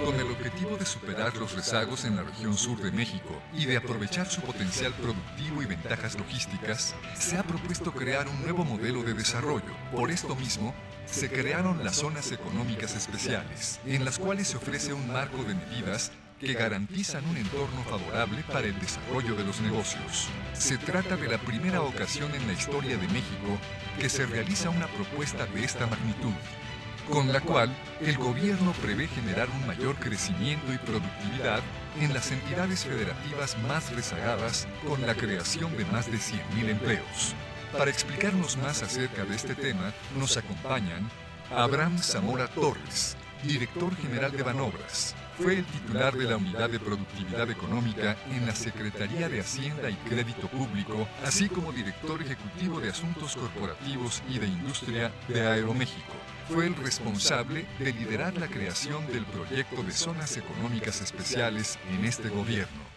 Con el objetivo de superar los rezagos en la región sur de México y de aprovechar su potencial productivo y ventajas logísticas, se ha propuesto crear un nuevo modelo de desarrollo. Por esto mismo, se crearon las zonas económicas especiales, en las cuales se ofrece un marco de medidas que garantizan un entorno favorable para el desarrollo de los negocios. Se trata de la primera ocasión en la historia de México que se realiza una propuesta de esta magnitud, con la cual el gobierno prevé generar un mayor crecimiento y productividad en las entidades federativas más rezagadas, con la creación de más de 100,000 empleos. Para explicarnos más acerca de este tema, nos acompañan Abraham Zamora Torres, director general de Banobras. Fue el titular de la Unidad de Productividad Económica en la Secretaría de Hacienda y Crédito Público, así como director ejecutivo de Asuntos Corporativos y de Industria de Aeroméxico. Fue el responsable de liderar la creación del proyecto de zonas económicas especiales en este gobierno.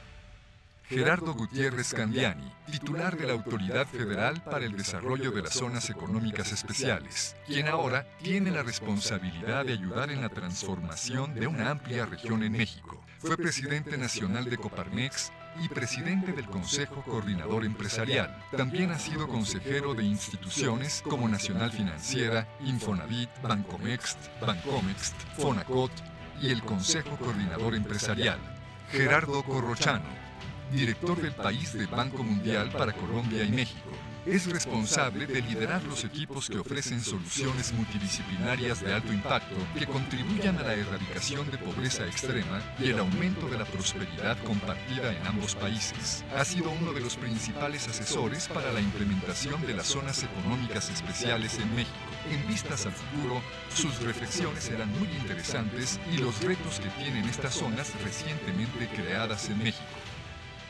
Gerardo Gutiérrez Candiani, titular de la Autoridad Federal para el Desarrollo de las Zonas Económicas Especiales, quien ahora tiene la responsabilidad de ayudar en la transformación de una amplia región en México. Fue presidente nacional de Coparmex y presidente del Consejo Coordinador Empresarial. También ha sido consejero de instituciones como Nacional Financiera, Infonavit, Bancomext, Bancomext, Fonacot y el Consejo Coordinador Empresarial. Gerardo Corrochano, director del país de Banco Mundial para Colombia y México. Es responsable de liderar los equipos que ofrecen soluciones multidisciplinarias de alto impacto que contribuyan a la erradicación de pobreza extrema y el aumento de la prosperidad compartida en ambos países. Ha sido uno de los principales asesores para la implementación de las zonas económicas especiales en México. En vistas al futuro, sus reflexiones serán muy interesantes y los retos que tienen estas zonas recientemente creadas en México.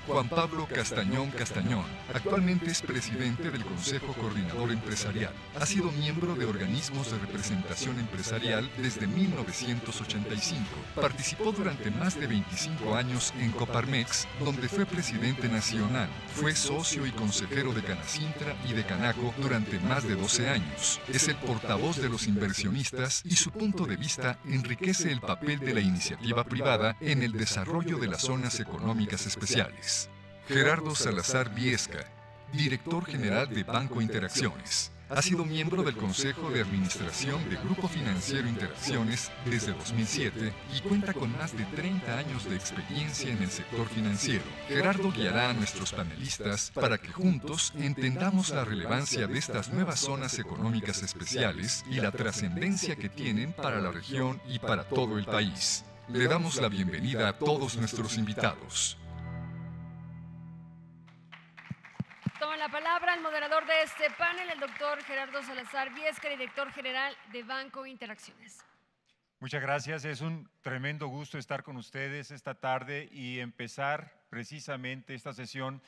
Juan Pablo Castañón Castañón, actualmente es presidente del Consejo Coordinador Empresarial. Ha sido miembro de organismos de representación empresarial desde 1985. Participó durante más de 25 años en Coparmex, donde fue presidente nacional. Fue socio y consejero de Canacintra y de Canaco durante más de 12 años. Es el portavoz de los inversionistas y su punto de vista enriquece el papel de la iniciativa privada en el desarrollo de las zonas económicas especiales. Gerardo Salazar Viesca, director general de Banco Interacciones. Ha sido miembro del Consejo de Administración de Grupo Financiero Interacciones desde 2007 y cuenta con más de 30 años de experiencia en el sector financiero. Gerardo guiará a nuestros panelistas para que juntos entendamos la relevancia de estas nuevas zonas económicas especiales y la trascendencia que tienen para la región y para todo el país. Le damos la bienvenida a todos nuestros invitados. Toma la palabra el moderador de este panel, el doctor Gerardo Salazar Viesca, director general de Banco Interacciones. Muchas gracias, es un tremendo gusto estar con ustedes esta tarde y empezar precisamente esta sesión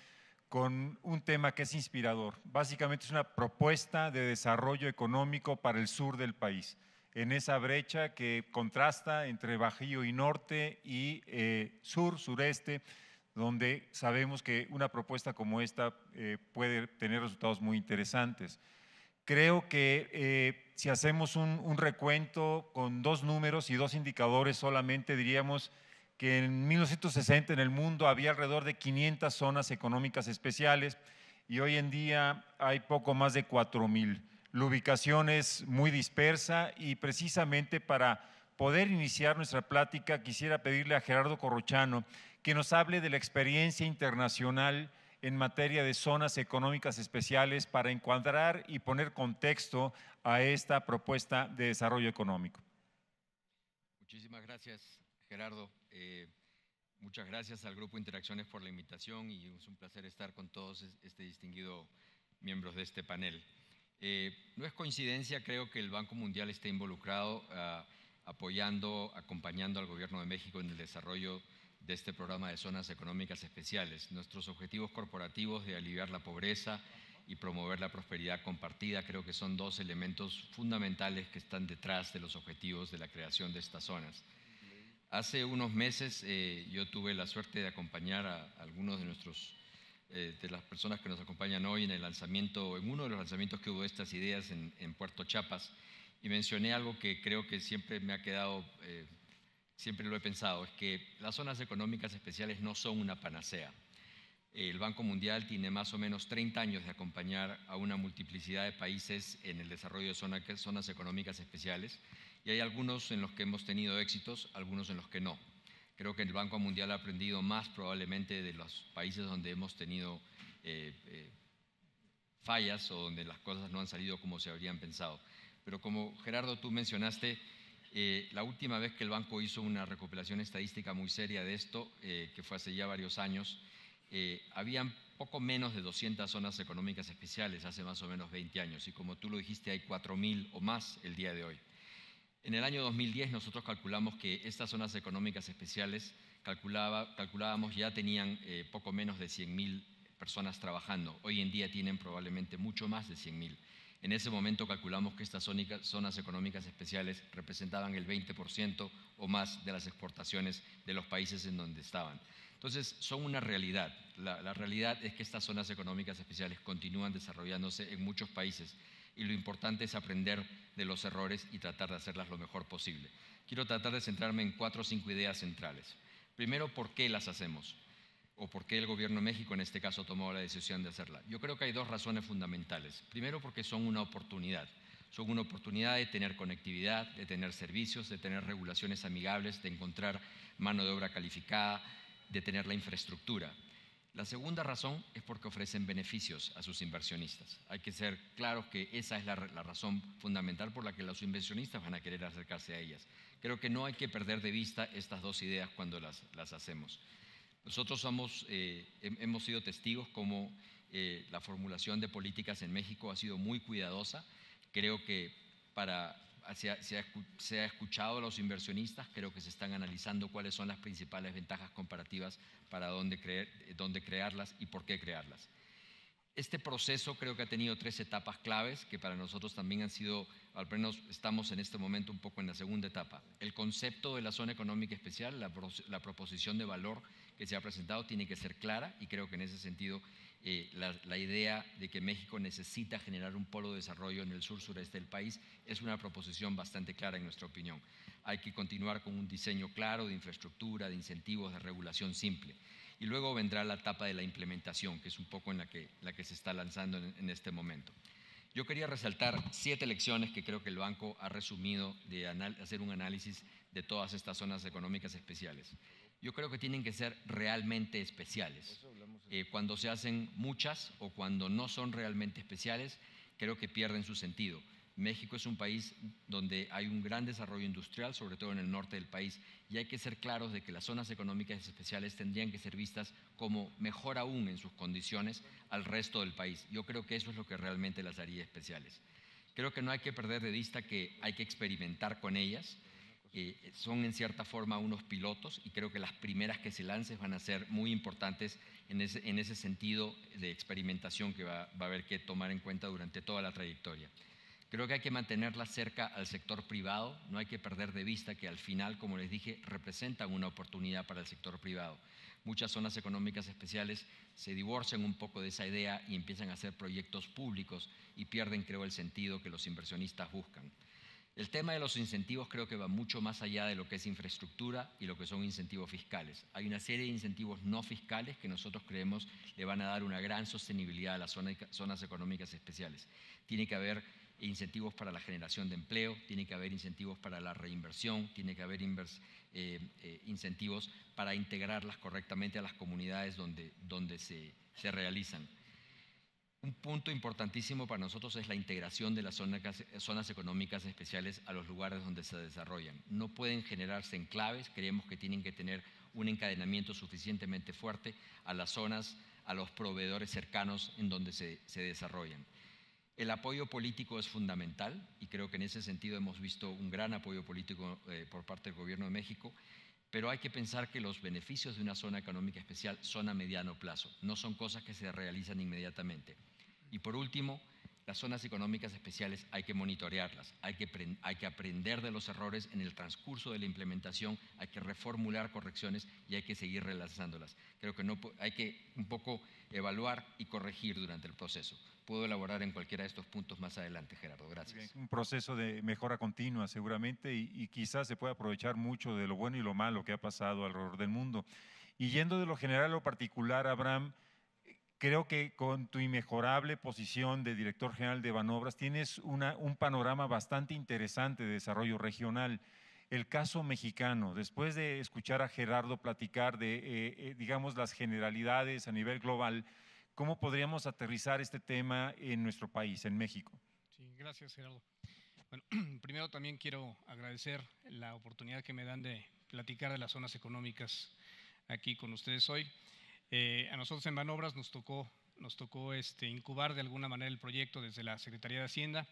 con un tema que es inspirador. Básicamente es una propuesta de desarrollo económico para el sur del país, en esa brecha que contrasta entre Bajío y Norte y sur, sureste, donde sabemos que una propuesta como esta puede tener resultados muy interesantes. Creo que si hacemos un recuento con dos números y dos indicadores solamente, diríamos que en 1960 en el mundo había alrededor de 500 zonas económicas especiales y hoy en día hay poco más de 4,000. La ubicación es muy dispersa y precisamente para poder iniciar nuestra plática quisiera pedirle a Gerardo Corrochano que nos hable de la experiencia internacional en materia de zonas económicas especiales para encuadrar y poner contexto a esta propuesta de desarrollo económico. Muchísimas gracias, Gerardo. Muchas gracias al Grupo Interacciones por la invitación y es un placer estar con todos distinguidos miembros de este panel. No es coincidencia, creo que el Banco Mundial está involucrado apoyando, acompañando al Gobierno de México en el desarrollo de este programa de zonas económicas especiales. Nuestros objetivos corporativos de aliviar la pobreza y promover la prosperidad compartida creo que son dos elementos fundamentales que están detrás de los objetivos de la creación de estas zonas. Hace unos meses yo tuve la suerte de acompañar a algunos de las personas que nos acompañan hoy en uno de los lanzamientos que hubo de estas ideas en Puerto Chiapas, y mencioné algo que creo que siempre me ha quedado siempre lo he pensado, es que las zonas económicas especiales no son una panacea. El Banco Mundial tiene más o menos 30 años de acompañar a una multiplicidad de países en el desarrollo de zonas económicas especiales, y hay algunos en los que hemos tenido éxitos, algunos en los que no. Creo que el Banco Mundial ha aprendido más probablemente de los países donde hemos tenido fallas o donde las cosas no han salido como se habrían pensado. Pero como Gerardo tú mencionaste, la última vez que el banco hizo una recopilación estadística muy seria de esto, que fue hace ya varios años, habían poco menos de 200 zonas económicas especiales hace más o menos 20 años, y como tú lo dijiste, hay 4.000 o más el día de hoy. En el año 2010 nosotros calculamos que estas zonas económicas especiales, calculábamos ya tenían poco menos de 100.000 personas trabajando. Hoy en día tienen probablemente mucho más de 100.000. En ese momento calculamos que estas zonas económicas especiales representaban el 20% o más de las exportaciones de los países en donde estaban. Entonces, son una realidad. La realidad es que estas zonas económicas especiales continúan desarrollándose en muchos países, y lo importante es aprender de los errores y tratar de hacerlas lo mejor posible. Quiero tratar de centrarme en 4 o 5 ideas centrales. Primero, ¿por qué las hacemos? O por qué el Gobierno de México en este caso tomó la decisión de hacerla. Yo creo que hay 2 razones fundamentales. Primero, porque son una oportunidad. Son una oportunidad de tener conectividad, de tener servicios, de tener regulaciones amigables, de encontrar mano de obra calificada, de tener la infraestructura. La segunda razón es porque ofrecen beneficios a sus inversionistas. Hay que ser claros que esa es la razón fundamental por la que los inversionistas van a querer acercarse a ellas. Creo que no hay que perder de vista estas 2 ideas cuando las hacemos. Nosotros hemos sido testigos como la formulación de políticas en México ha sido muy cuidadosa. Creo que se ha escuchado a los inversionistas, creo que se están analizando cuáles son las principales ventajas comparativas para dónde crearlas y por qué crearlas. Este proceso creo que ha tenido 3 etapas claves que para nosotros también han sido, al menos estamos en este momento un poco en la segunda etapa. El concepto de la zona económica especial, la proposición de valor que se ha presentado tiene que ser clara, y creo que en ese sentido la idea de que México necesita generar un polo de desarrollo en el sur-sureste del país es una proposición bastante clara en nuestra opinión. Hay que continuar con un diseño claro de infraestructura, de incentivos, de regulación simple. Y luego vendrá la etapa de la implementación, que es un poco en la que se está lanzando en este momento. Yo quería resaltar 7 lecciones que creo que el banco ha resumido de hacer un análisis de todas estas zonas económicas especiales. Yo creo que tienen que ser realmente especiales. Cuando se hacen muchas o cuando no son realmente especiales, creo que pierden su sentido. México es un país donde hay un gran desarrollo industrial, sobre todo en el norte del país, y hay que ser claros de que las zonas económicas especiales tendrían que ser vistas como mejor aún en sus condiciones al resto del país. Yo creo que eso es lo que realmente las haría especiales. Creo que no hay que perder de vista que hay que experimentar con ellas. Son en cierta forma unos pilotos, y creo que las primeras que se lancen van a ser muy importantes en ese sentido de experimentación que va a haber que tomar en cuenta durante toda la trayectoria. Creo que hay que mantenerla cerca al sector privado, no hay que perder de vista que al final, como les dije, representan una oportunidad para el sector privado. Muchas zonas económicas especiales se divorcian un poco de esa idea y empiezan a hacer proyectos públicos y pierden, creo, el sentido que los inversionistas buscan. El tema de los incentivos creo que va mucho más allá de lo que es infraestructura y lo que son incentivos fiscales. Hay una serie de incentivos no fiscales que nosotros creemos le van a dar una gran sostenibilidad a las zonas económicas especiales. Tiene que haber incentivos para la generación de empleo, tiene que haber incentivos para la reinversión, tiene que haber incentivos para integrarlas correctamente a las comunidades donde se realizan. Un punto importantísimo para nosotros es la integración de las zonas económicas especiales a los lugares donde se desarrollan. No pueden generarse enclaves, creemos que tienen que tener un encadenamiento suficientemente fuerte a las zonas, a los proveedores cercanos en donde se desarrollan. El apoyo político es fundamental, y creo que en ese sentido hemos visto un gran apoyo político por parte del Gobierno de México, pero hay que pensar que los beneficios de una zona económica especial son a mediano plazo, no son cosas que se realizan inmediatamente. Y por último, Las zonas económicas especiales hay que monitorearlas, hay que aprender de los errores en el transcurso de la implementación, hay que reformular correcciones y hay que seguir relanzándolas. Creo que hay que un poco evaluar y corregir durante el proceso. Puedo elaborar en cualquiera de estos puntos más adelante, Gerardo. Gracias. Un proceso de mejora continua seguramente y quizás se pueda aprovechar mucho de lo bueno y lo malo que ha pasado alrededor del mundo. Y yendo de lo general a lo particular, Abraham, creo que con tu inmejorable posición de director general de Banobras tienes un panorama bastante interesante de desarrollo regional. El caso mexicano, después de escuchar a Gerardo platicar de, digamos, las generalidades a nivel global, ¿cómo podríamos aterrizar este tema en nuestro país, en México? Sí, gracias, Gerardo. Bueno, primero también quiero agradecer la oportunidad que me dan de platicar de las zonas económicas aquí con ustedes hoy. A nosotros en Banobras nos tocó incubar de alguna manera el proyecto desde la Secretaría de Hacienda.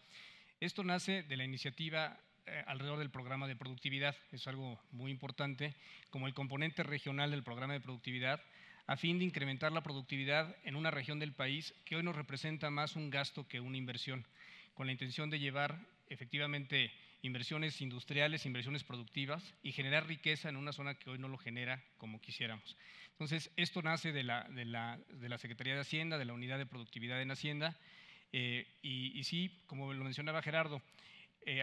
Esto nace de la iniciativa alrededor del programa de productividad, es algo muy importante, como el componente regional del programa de productividad, a fin de incrementar la productividad en una región del país que hoy nos representa más un gasto que una inversión, con la intención de llevar efectivamente inversiones industriales, inversiones productivas y generar riqueza en una zona que hoy no lo genera como quisiéramos. Entonces, esto nace de la Secretaría de Hacienda, de la Unidad de Productividad en Hacienda, y sí, como lo mencionaba Gerardo,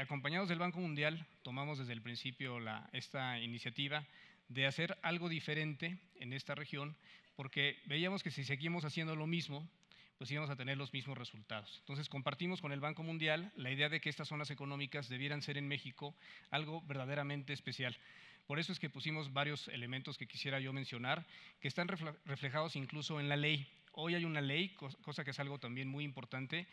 acompañados del Banco Mundial, tomamos desde el principio esta iniciativa de hacer algo diferente en esta región, porque veíamos que si seguimos haciendo lo mismo, pues íbamos a tener los mismos resultados. Entonces compartimos con el Banco Mundial la idea de que estas zonas económicas debieran ser en México algo verdaderamente especial. Por eso es que pusimos varios elementos que quisiera yo mencionar, que están reflejados incluso en la ley. Hoy hay una ley, cosa que es algo también muy importante.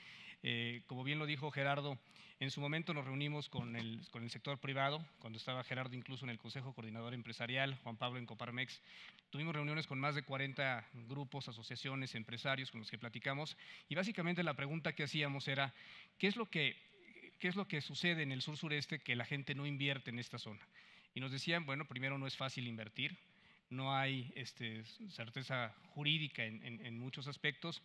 Como bien lo dijo Gerardo, en su momento nos reunimos con el sector privado, cuando estaba Gerardo incluso en el Consejo Coordinador Empresarial, Juan Pablo en Coparmex. Tuvimos reuniones con más de 40 grupos, asociaciones, empresarios con los que platicamos, y básicamente la pregunta que hacíamos era, ¿qué es lo que sucede en el sur-sureste que la gente no invierte en esta zona? Y nos decían, bueno, primero no es fácil invertir, no hay certeza jurídica en muchos aspectos.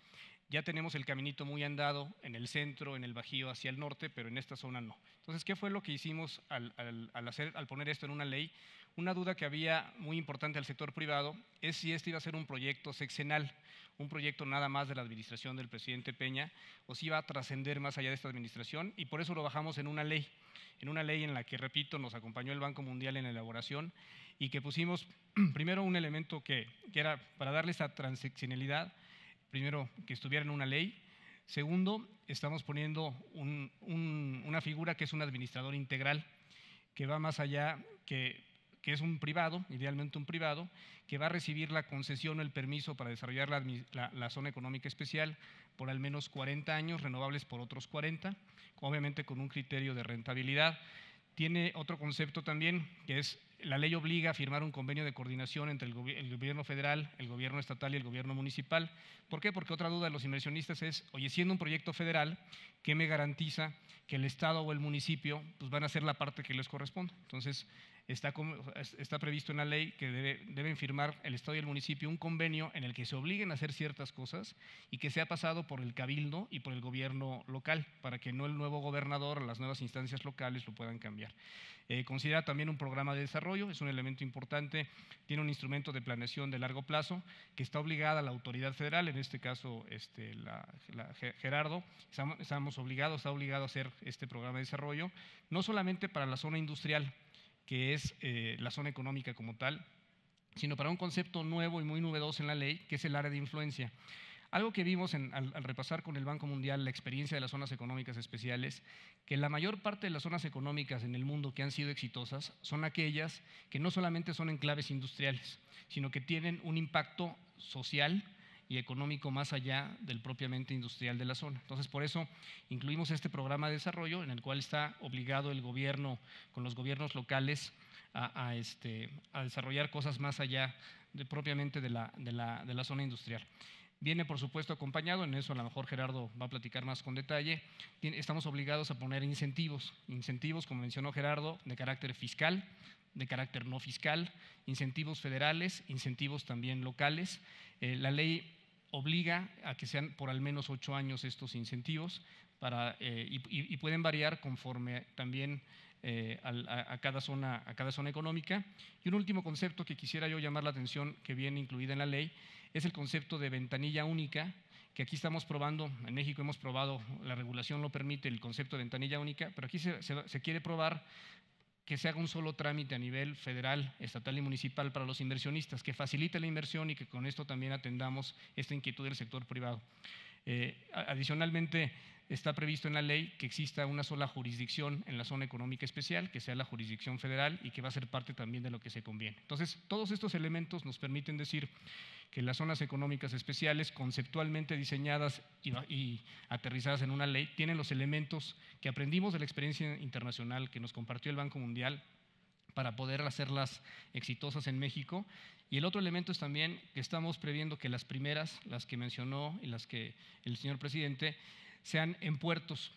Ya tenemos el caminito muy andado en el centro, en el Bajío, hacia el norte, pero en esta zona no. Entonces, ¿qué fue lo que hicimos al poner esto en una ley? Una duda que había muy importante al sector privado es si este iba a ser un proyecto sexenal, un proyecto nada más de la administración del presidente Peña, o si iba a trascender más allá de esta administración, y por eso lo bajamos en una ley en la que, repito, nos acompañó el Banco Mundial en la elaboración y que pusimos primero un elemento que era para darle esa transeccionalidad, primero que estuviera en una ley. Segundo, estamos poniendo una figura que es un administrador integral, que va más allá, que es un privado, idealmente un privado, que va a recibir la concesión o el permiso para desarrollar la zona económica especial por al menos 40 años, renovables por otros 40, obviamente con un criterio de rentabilidad. Tiene otro concepto también, que es la ley obliga a firmar un convenio de coordinación entre el gobierno federal, el gobierno estatal y el gobierno municipal. ¿Por qué? Porque otra duda de los inversionistas es, oye, siendo un proyecto federal, ¿qué me garantiza que el Estado o el municipio pues, van a hacer la parte que les corresponde? Entonces, está previsto en la ley que deben firmar el Estado y el municipio un convenio en el que se obliguen a hacer ciertas cosas y que sea pasado por el cabildo y por el gobierno local, para que no el nuevo gobernador o las nuevas instancias locales lo puedan cambiar. Considera también un programa de desarrollo, es un elemento importante, tiene un instrumento de planeación de largo plazo que está obligada a la autoridad federal, en este caso Gerardo, está obligado a hacer este programa de desarrollo, no solamente para la zona industrial, que es la zona económica como tal, sino para un concepto nuevo y muy novedoso en la ley, que es el área de influencia. Algo que vimos al repasar con el Banco Mundial la experiencia de las zonas económicas especiales, que la mayor parte de las zonas económicas en el mundo que han sido exitosas son aquellas que no solamente son enclaves industriales, sino que tienen un impacto social y económico más allá del propiamente industrial de la zona. Entonces, por eso incluimos este programa de desarrollo en el cual está obligado el gobierno con los gobiernos locales a desarrollar cosas más allá propiamente de la zona industrial. Viene, por supuesto, acompañado, en eso a lo mejor Gerardo va a platicar más con detalle, estamos obligados a poner incentivos, como mencionó Gerardo, de carácter fiscal, de carácter no fiscal, incentivos federales, incentivos también locales. La ley obliga a que sean por al menos 8 años estos incentivos y pueden variar conforme también a cada zona económica. Y un último concepto que quisiera yo llamar la atención, que viene incluida en la ley, es el concepto de ventanilla única, que aquí estamos probando, en México hemos probado, la regulación lo permite, el concepto de ventanilla única, pero aquí se quiere probar que se haga un solo trámite a nivel federal, estatal y municipal para los inversionistas, que facilite la inversión y que con esto también atendamos esta inquietud del sector privado. Adicionalmente, está previsto en la ley que exista una sola jurisdicción en la zona económica especial, que sea la jurisdicción federal y que va a ser parte también de lo que se conviene. Entonces, todos estos elementos nos permiten decir que las zonas económicas especiales, conceptualmente diseñadas y aterrizadas en una ley, tienen los elementos que aprendimos de la experiencia internacional que nos compartió el Banco Mundial para poder hacerlas exitosas en México. Y el otro elemento es también que estamos previendo que las primeras, las que mencionó y las que el señor presidente, sean en puertos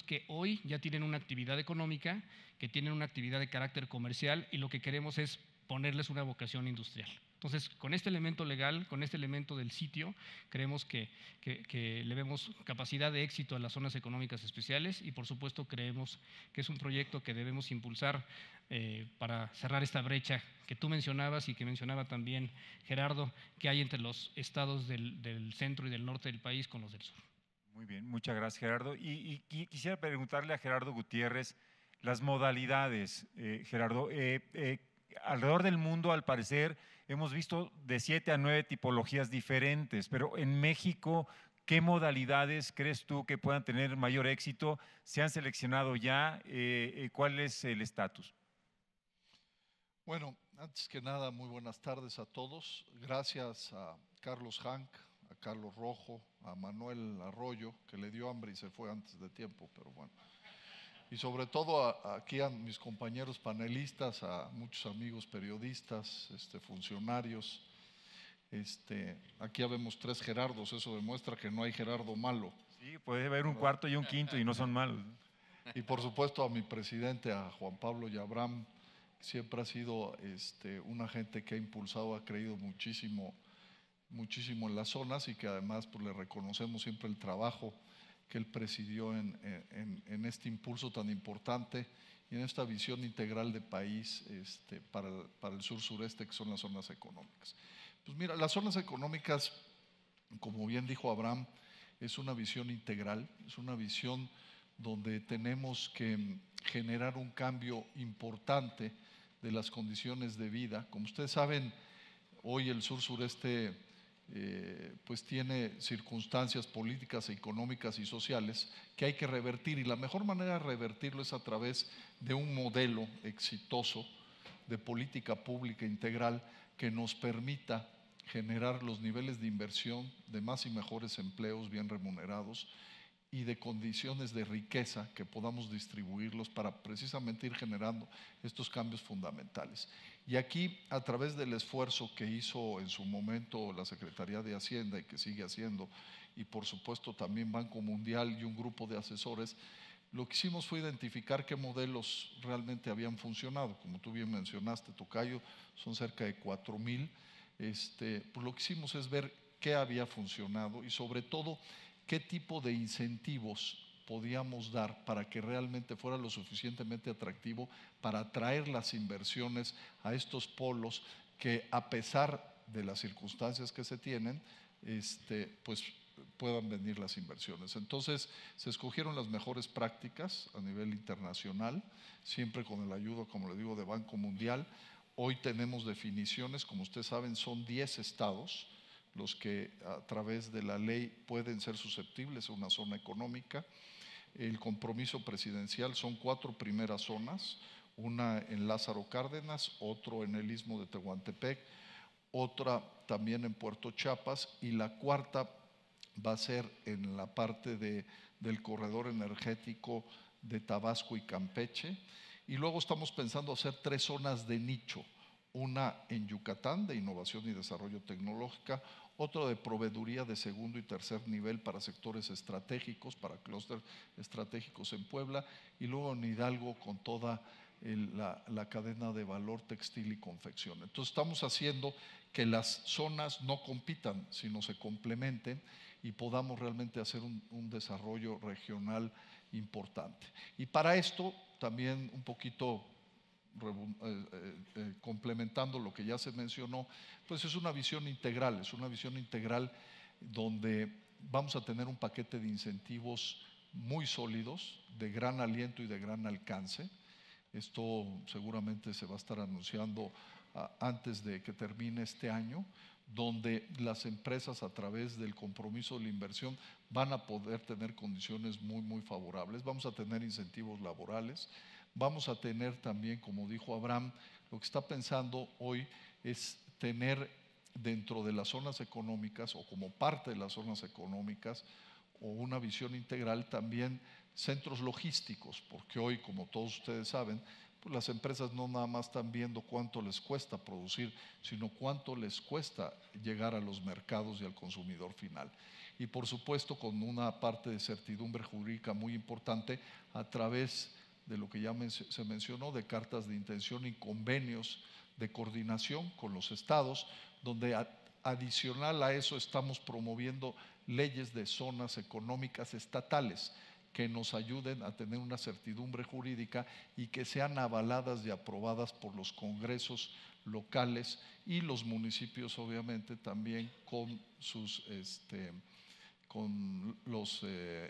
que hoy ya tienen una actividad económica, que tienen una actividad de carácter comercial, y lo que queremos es ponerles una vocación industrial. Entonces, con este elemento legal, con este elemento del sitio, creemos que le vemos capacidad de éxito a las zonas económicas especiales y, por supuesto, creemos que es un proyecto que debemos impulsar para cerrar esta brecha que tú mencionabas y que mencionaba también Gerardo, que hay entre los estados del centro y del norte del país con los del sur. Muy bien, muchas gracias, Gerardo. Y quisiera preguntarle a Gerardo Gutiérrez las modalidades, Gerardo. Alrededor del mundo, al parecer, hemos visto de 7 a 9 tipologías diferentes, pero en México, ¿qué modalidades crees tú que puedan tener mayor éxito? ¿Se han seleccionado ya? ¿Cuál es el estatus? Bueno, antes que nada, muy buenas tardes a todos. Gracias a Carlos Hank, a Carlos Rojo, a Manuel Arroyo, que le dio hambre y se fue antes de tiempo, pero bueno. Y sobre todo aquí a mis compañeros panelistas, a muchos amigos periodistas, funcionarios. Aquí habemos 3 Gerardos, eso demuestra que no hay Gerardo malo. Sí, puede haber un cuarto y un quinto y no son malos. Y por supuesto a mi presidente, a Juan Pablo Yabram, siempre ha sido una gente que ha impulsado, ha creído muchísimo en las zonas y que además pues, le reconocemos siempre el trabajo que él presidió en este impulso tan importante y en esta visión integral de país para el sur-sureste, que son las zonas económicas. Pues mira, las zonas económicas, como bien dijo Abraham, es una visión integral, es una visión donde tenemos que generar un cambio importante de las condiciones de vida. Como ustedes saben, hoy el sur-sureste pues tiene circunstancias políticas, económicas y sociales que hay que revertir, y la mejor manera de revertirlo es a través de un modelo exitoso de política pública integral que nos permita generar los niveles de inversión de más y mejores empleos bien remunerados y de condiciones de riqueza que podamos distribuirlos para precisamente ir generando estos cambios fundamentales. Y aquí, a través del esfuerzo que hizo en su momento la Secretaría de Hacienda y que sigue haciendo, y por supuesto también Banco Mundial y un grupo de asesores, lo que hicimos fue identificar qué modelos realmente habían funcionado. Como tú bien mencionaste, Tocayo, son cerca de 4,000. Pues lo que hicimos es ver qué había funcionado y sobre todo qué tipo de incentivos podíamos dar para que realmente fuera lo suficientemente atractivo para atraer las inversiones a estos polos que, a pesar de las circunstancias que se tienen, pues puedan venir las inversiones. Entonces se escogieron las mejores prácticas a nivel internacional, siempre con el ayuda, como le digo, de Banco Mundial. Hoy tenemos definiciones, como ustedes saben, son 10 estados los que a través de la ley pueden ser susceptibles a una zona económica. El compromiso presidencial son 4 primeras zonas, una en Lázaro Cárdenas, otro en el Istmo de Tehuantepec, otra también en Puerto Chiapas, y la 4ª va a ser en la parte del corredor energético de Tabasco y Campeche. Y luego estamos pensando hacer 3 zonas de nicho, una en Yucatán de innovación y desarrollo tecnológica, otra de proveeduría de segundo y tercer nivel para sectores estratégicos, para clústeres estratégicos en Puebla, y luego en Hidalgo con toda la cadena de valor textil y confección. Entonces estamos haciendo que las zonas no compitan, sino se complementen, y podamos realmente hacer un desarrollo regional importante. Y para esto también un poquito complementando lo que ya se mencionó, pues es una visión integral, donde vamos a tener un paquete de incentivos muy sólidos, de gran aliento y de gran alcance. Esto seguramente se va a estar anunciando antes de que termine este año, donde las empresas, a través del compromiso de la inversión, van a poder tener condiciones muy favorables. Vamos a tener incentivos laborales, vamos a tener también, como dijo Abraham, lo que está pensando hoy es tener dentro de las zonas económicas o como parte de las zonas económicas, o una visión integral también centros logísticos, porque hoy, como todos ustedes saben, pues las empresas no nada más están viendo cuánto les cuesta producir, sino cuánto les cuesta llegar a los mercados y al consumidor final. Y por supuesto con una parte de certidumbre jurídica muy importante a través de lo que ya se mencionó, de cartas de intención y convenios de coordinación con los estados, donde adicional a eso estamos promoviendo leyes de zonas económicas estatales que nos ayuden a tener una certidumbre jurídica y que sean avaladas y aprobadas por los congresos locales y los municipios, obviamente también con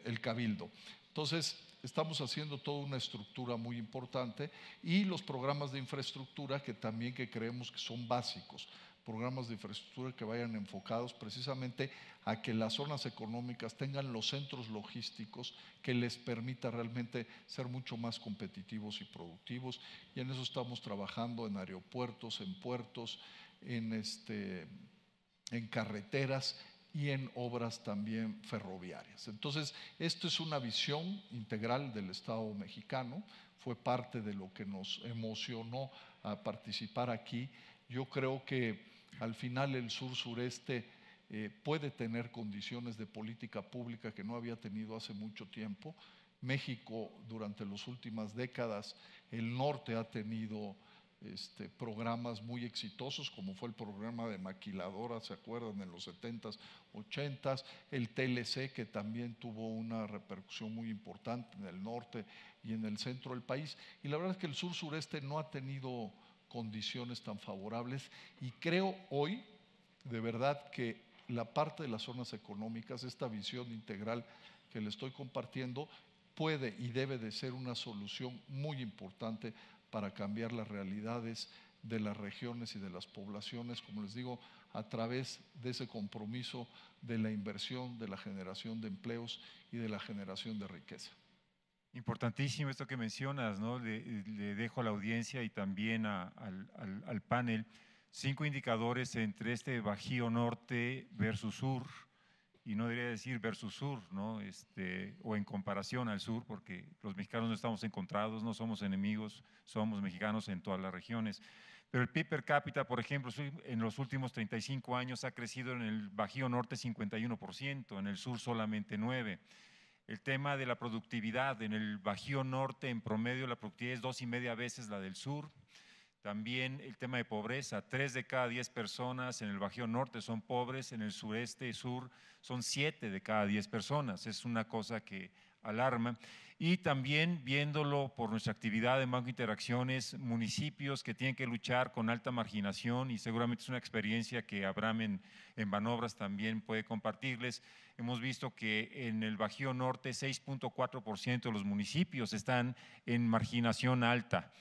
el cabildo. Entonces estamos haciendo toda una estructura muy importante, y los programas de infraestructura que creemos que son básicos, programas de infraestructura que vayan enfocados precisamente a que las zonas económicas tengan los centros logísticos que les permita realmente ser mucho más competitivos y productivos, y en eso estamos trabajando en aeropuertos, en puertos, en carreteras y en obras también ferroviarias. Entonces, esto es una visión integral del Estado mexicano, fue parte de lo que nos emocionó a participar aquí. Yo creo que al final el sur-sureste puede tener condiciones de política pública que no había tenido hace mucho tiempo. México, durante las últimas décadas, el norte ha tenido programas muy exitosos, como fue el programa de maquiladora, ¿se acuerdan? En los 70s, 80s, el TLC, que también tuvo una repercusión muy importante en el norte y en el centro del país. Y la verdad es que el sur-sureste no ha tenido condiciones tan favorables, y creo hoy de verdad que la parte de las zonas económicas, esta visión integral que le estoy compartiendo, puede y debe de ser una solución muy importante para cambiar las realidades de las regiones y de las poblaciones, como les digo, a través de ese compromiso de la inversión, de la generación de empleos y de la generación de riqueza. Importantísimo esto que mencionas, ¿no? Le dejo a la audiencia y también al panel 5 indicadores entre este Bajío Norte versus Sur, y no debería decir versus Sur, ¿no? O en comparación al Sur, porque los mexicanos no estamos encontrados, no somos enemigos, somos mexicanos en todas las regiones. Pero el PIB per cápita, por ejemplo, en los últimos 35 años ha crecido en el Bajío Norte 51%, en el Sur solamente 9%. El tema de la productividad, en el Bajío Norte en promedio la productividad es 2,5 veces la del Sur. También el tema de pobreza, 3 de cada 10 personas en el Bajío Norte son pobres, en el sureste y sur son 7 de cada 10 personas. Es una cosa que alarma. Y también viéndolo por nuestra actividad en Banco Interacciones, municipios que tienen que luchar con alta marginación, y seguramente es una experiencia que Abraham en Banobras también puede compartirles. Hemos visto que en el Bajío Norte 6,4% de los municipios están en marginación alta,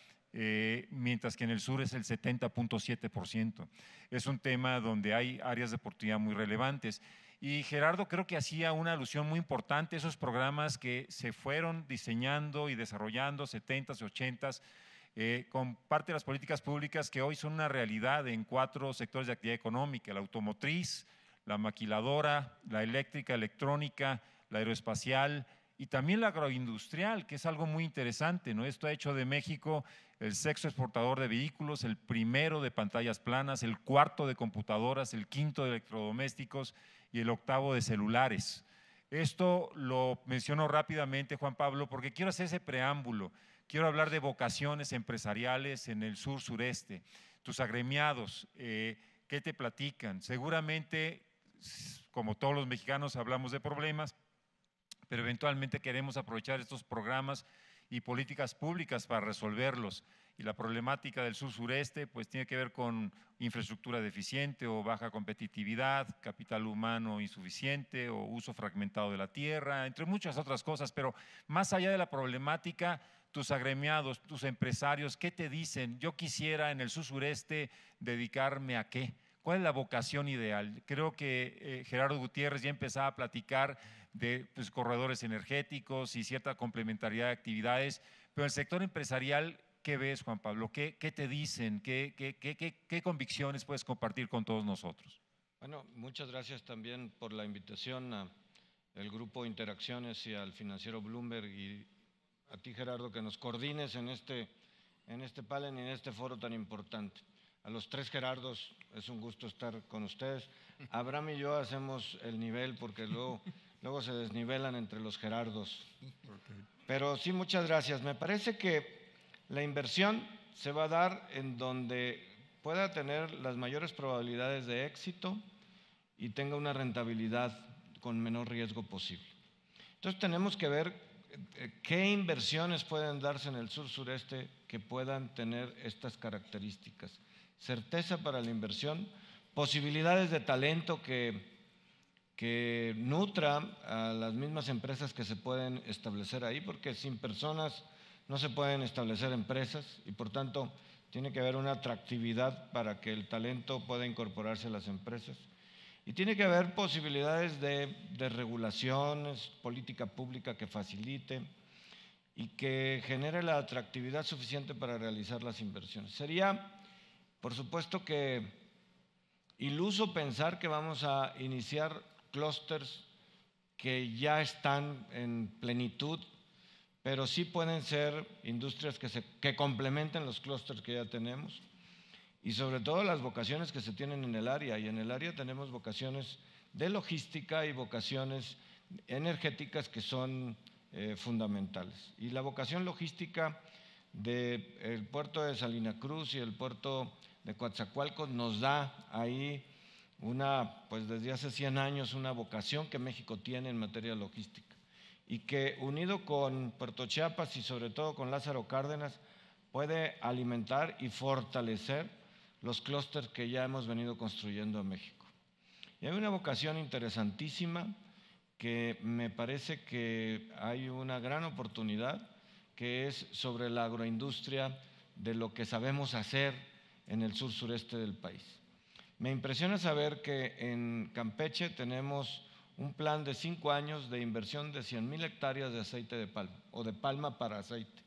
mientras que en el sur es el 70,7%. Es un tema donde hay áreas de oportunidad muy relevantes. Y Gerardo creo que hacía una alusión muy importante a esos programas que se fueron diseñando y desarrollando 70s y 80s, con parte de las políticas públicas que hoy son una realidad en 4 sectores de actividad económica: la automotriz, la maquiladora, la eléctrica, electrónica, la aeroespacial y también la agroindustrial, que es algo muy interesante, ¿no? Esto ha hecho de México el 6º exportador de vehículos, el 1º de pantallas planas, el 4º de computadoras, el 5º de electrodomésticos y el 8º de celulares. Esto lo menciono rápidamente, Juan Pablo, porque quiero hacer ese preámbulo. Quiero hablar de vocaciones empresariales en el sur-sureste. Tus agremiados, ¿qué te platican? Seguramente como todos los mexicanos hablamos de problemas, pero eventualmente queremos aprovechar estos programas y políticas públicas para resolverlos. Y la problemática del sur-sureste pues tiene que ver con infraestructura deficiente o baja competitividad, capital humano insuficiente o uso fragmentado de la tierra, entre muchas otras cosas. Pero más allá de la problemática, tus agremiados, tus empresarios, ¿qué te dicen? Yo quisiera en el sur-sureste dedicarme ¿a qué? ¿Cuál es la vocación ideal? Creo que Gerardo Gutiérrez ya empezaba a platicar de pues, corredores energéticos y cierta complementariedad de actividades, pero el sector empresarial, ¿qué ves, Juan Pablo? ¿Qué te dicen? ¿Qué convicciones puedes compartir con todos nosotros? Bueno, muchas gracias también por la invitación al Grupo Interacciones y al financiero Bloomberg, y a ti, Gerardo, que nos coordines en este panel y en este foro tan importante. A los tres Gerardos, es un gusto estar con ustedes. Abraham y yo hacemos el nivel porque luego se desnivelan entre los Gerardos. Pero sí, muchas gracias. Me parece que la inversión se va a dar en donde pueda tener las mayores probabilidades de éxito y tenga una rentabilidad con menor riesgo posible. Entonces tenemos que ver qué inversiones pueden darse en el sur-sureste que puedan tener estas características. Certeza para la inversión, posibilidades de talento que nutra a las mismas empresas que se pueden establecer ahí, porque sin personas no se pueden establecer empresas y por tanto tiene que haber una atractividad para que el talento pueda incorporarse a las empresas. Y tiene que haber posibilidades de regulaciones, política pública que facilite y que genere la atractividad suficiente para realizar las inversiones. Sería, por supuesto, que iluso pensar que vamos a iniciar clústeres que ya están en plenitud, pero sí pueden ser industrias que complementen los clústeres que ya tenemos y sobre todo las vocaciones que se tienen en el área. Y en el área tenemos vocaciones de logística y vocaciones energéticas que son fundamentales. Y la vocación logística del puerto de Salina Cruz y el puerto de Coatzacoalcos nos da ahí pues desde hace 100 años una vocación que México tiene en materia logística y que unido con Puerto Chiapas y sobre todo con Lázaro Cárdenas puede alimentar y fortalecer los clústeres que ya hemos venido construyendo en México. Y hay una vocación interesantísima que me parece que hay una gran oportunidad, que es sobre la agroindustria de lo que sabemos hacer en el sur-sureste del país. Me impresiona saber que en Campeche tenemos un plan de 5 años de inversión de 100,000 hectáreas de aceite de palma o de palma para aceite.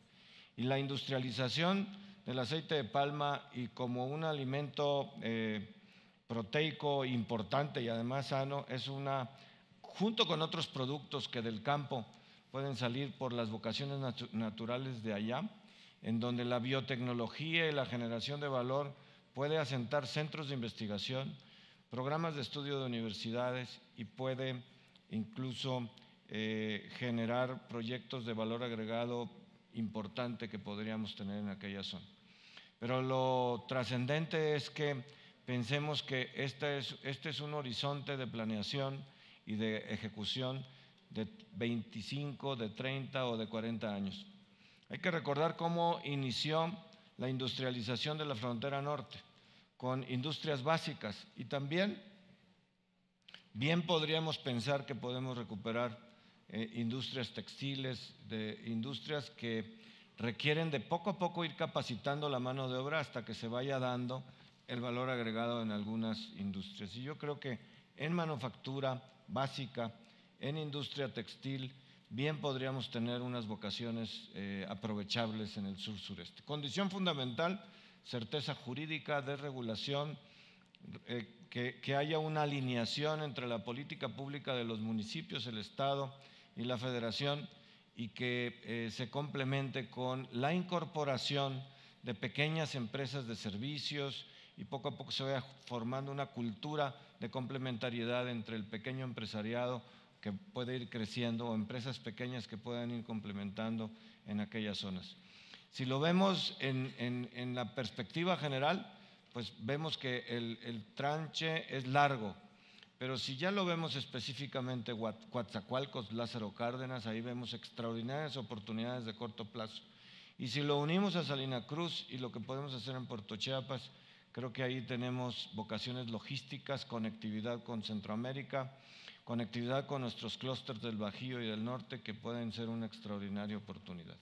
Y la industrialización del aceite de palma y como un alimento proteico importante y además sano es junto con otros productos que del campo pueden salir por las vocaciones naturales de allá, en donde la biotecnología y la generación de valor puede asentar centros de investigación, programas de estudio de universidades y puede incluso generar proyectos de valor agregado importante que podríamos tener en aquella zona. Pero lo trascendente es que pensemos que este es un horizonte de planeación y de ejecución de 25, de 30 o de 40 años. Hay que recordar cómo inició la industrialización de la frontera norte, con industrias básicas, y también bien podríamos pensar que podemos recuperar industrias textiles, de industrias que requieren de poco a poco ir capacitando la mano de obra hasta que se vaya dando el valor agregado en algunas industrias. Y yo creo que en manufactura básica, en industria textil, bien podríamos tener unas vocaciones aprovechables en el sur-sureste. Condición fundamental, certeza jurídica, desregulación, que haya una alineación entre la política pública de los municipios, el Estado y la Federación, y que se complemente con la incorporación de pequeñas empresas de servicios y poco a poco se vaya formando una cultura de complementariedad entre el pequeño empresariado que puede ir creciendo o empresas pequeñas que puedan ir complementando en aquellas zonas. Si lo vemos en la perspectiva general, pues vemos que el tranche es largo, Pero si ya lo vemos específicamente, Coatzacoalcos, Lázaro Cárdenas, ahí vemos extraordinarias oportunidades de corto plazo. Y si lo unimos a Salina Cruz y lo que podemos hacer en Puerto Chiapas, creo que ahí tenemos vocaciones logísticas, conectividad con Centroamérica, conectividad con nuestros clústeres del Bajío y del Norte, que pueden ser una extraordinaria oportunidad.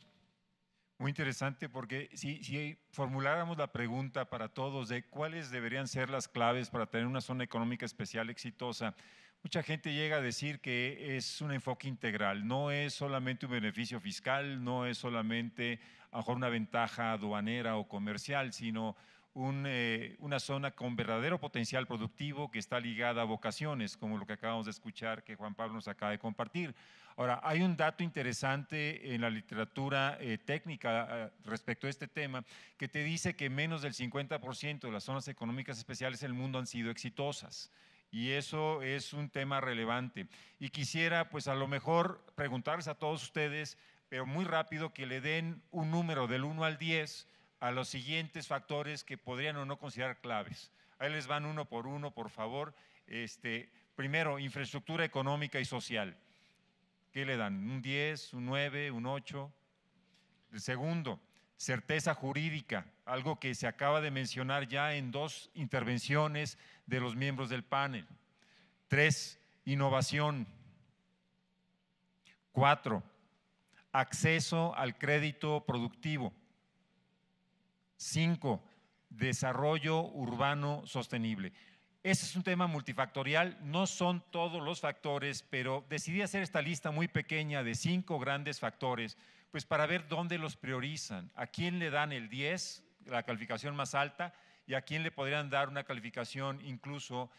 Muy interesante, porque si formuláramos la pregunta para todos de cuáles deberían ser las claves para tener una zona económica especial exitosa, mucha gente llega a decir que es un enfoque integral, no es solamente un beneficio fiscal, no es solamente a lo mejor una ventaja aduanera o comercial, sino una zona con verdadero potencial productivo que está ligada a vocaciones, como lo que acabamos de escuchar que Juan Pablo nos acaba de compartir. Ahora, hay un dato interesante en la literatura técnica respecto a este tema que te dice que menos del 50% de las zonas económicas especiales en el mundo han sido exitosas. Y eso es un tema relevante. Y quisiera, pues a lo mejor, preguntarles a todos ustedes, pero muy rápido, que le den un número del 1 al 10 a los siguientes factores que podrían o no considerar claves. Ahí les van uno, por favor. Primero, infraestructura económica y social. ¿Qué le dan? ¿Un 10, un 9, un 8? El segundo, certeza jurídica, algo que se acaba de mencionar ya en 2 intervenciones de los miembros del panel. 3, innovación. 4, acceso al crédito productivo. 5, desarrollo urbano sostenible. Ese es un tema multifactorial, no son todos los factores, pero decidí hacer esta lista muy pequeña de 5 grandes factores, pues para ver dónde los priorizan, a quién le dan el 10, la calificación más alta, y a quién le podrían dar una calificación incluso